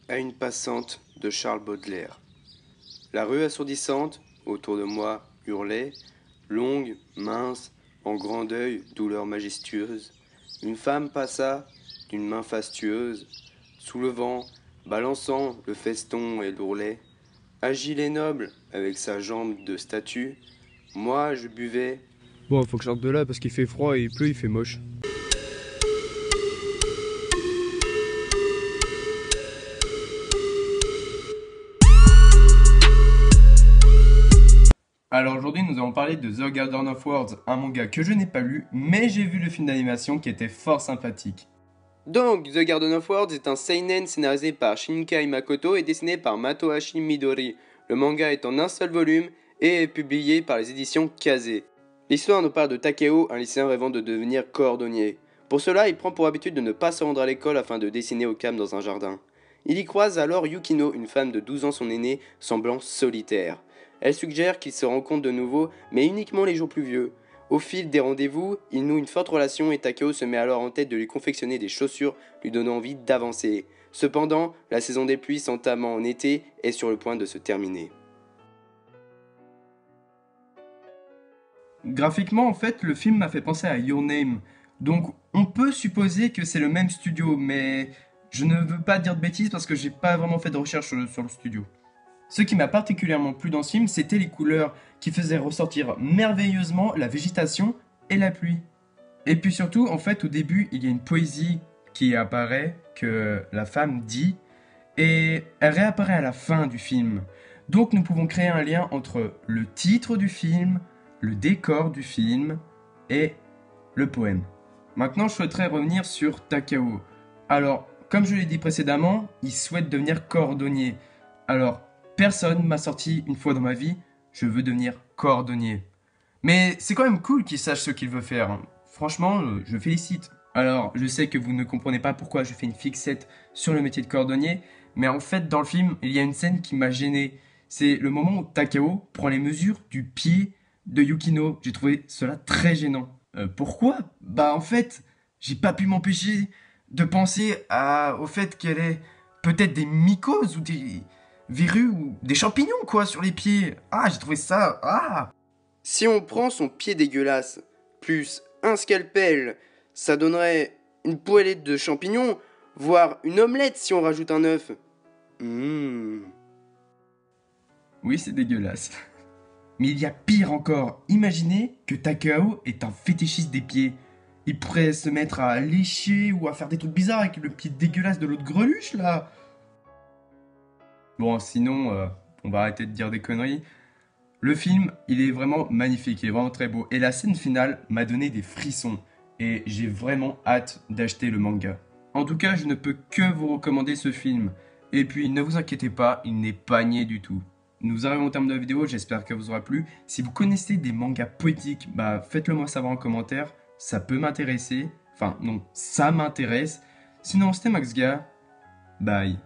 À une passante de Charles Baudelaire. La rue assourdissante, autour de moi, hurlait, longue, mince, en grand deuil, douleur majestueuse. Une femme passa, d'une main fastueuse, soulevant, balançant le feston et l'ourlet. Agile et noble, avec sa jambe de statue, moi je buvais. Bon, faut que je sorte de là parce qu'il fait froid et il pleut, il fait moche. Alors aujourd'hui, nous allons parler de The Garden of Words, un manga que je n'ai pas lu, mais j'ai vu le film d'animation qui était fort sympathique. Donc, The Garden of Words est un seinen scénarisé par Shinkai Makoto et dessiné par Motohashi Midori. Le manga est en un seul volume et est publié par les éditions Kazé. L'histoire nous parle de Takeo, un lycéen rêvant de devenir cordonnier. Pour cela, il prend pour habitude de ne pas se rendre à l'école afin de dessiner au calme dans un jardin. Il y croise alors Yukino, une femme de 12 ans son aînée, semblant solitaire. Elle suggère qu'ils se rencontrent de nouveau, mais uniquement les jours pluvieux. Au fil des rendez-vous, ils nouent une forte relation et Takeo se met alors en tête de lui confectionner des chaussures lui donnant envie d'avancer. Cependant, la saison des pluies s'entamant en été est sur le point de se terminer. Graphiquement, en fait, le film m'a fait penser à Your Name. Donc, on peut supposer que c'est le même studio, mais je ne veux pas dire de bêtises parce que j'ai pas vraiment fait de recherche sur le studio. Ce qui m'a particulièrement plu dans ce film, c'était les couleurs qui faisaient ressortir merveilleusement la végétation et la pluie. Et puis surtout, en fait, au début, il y a une poésie qui apparaît, que la femme dit, et elle réapparaît à la fin du film. Donc nous pouvons créer un lien entre le titre du film, le décor du film et le poème. Maintenant, je souhaiterais revenir sur Takao. Alors, comme je l'ai dit précédemment, il souhaite devenir cordonnier. Alors, personne m'a sorti une fois dans ma vie, je veux devenir cordonnier. Mais c'est quand même cool qu'il sache ce qu'il veut faire. Franchement, je félicite. Alors, je sais que vous ne comprenez pas pourquoi je fais une fixette sur le métier de cordonnier, mais en fait, dans le film, il y a une scène qui m'a gêné. C'est le moment où Takao prend les mesures du pied de Yukino. J'ai trouvé cela très gênant. Pourquoi? Bah en fait, j'ai pas pu m'empêcher de penser au fait qu'elle ait peut-être des mycoses ou des verrues ou des champignons quoi sur les pieds. Ah, j'ai trouvé ça. Ah! Si on prend son pied dégueulasse, plus un scalpel, ça donnerait une poêlée de champignons, voire une omelette si on rajoute un œuf. Oui, c'est dégueulasse. Mais il y a pire encore. Imaginez que Takao est un fétichiste des pieds. Il pourrait se mettre à lécher ou à faire des trucs bizarres avec le pied dégueulasse de l'autre greluche là. Bon, sinon, on va arrêter de dire des conneries. Le film, il est vraiment magnifique, il est vraiment très beau. Et la scène finale m'a donné des frissons. Et j'ai vraiment hâte d'acheter le manga. En tout cas, je ne peux que vous recommander ce film. Et puis, ne vous inquiétez pas, il n'est pas niais du tout. Nous arrivons au terme de la vidéo, j'espère qu'elle vous aura plu. Si vous connaissez des mangas poétiques, bah faites-le moi savoir en commentaire. Ça peut m'intéresser. Enfin, non, ça m'intéresse. Sinon, c'était Max Ga. Bye.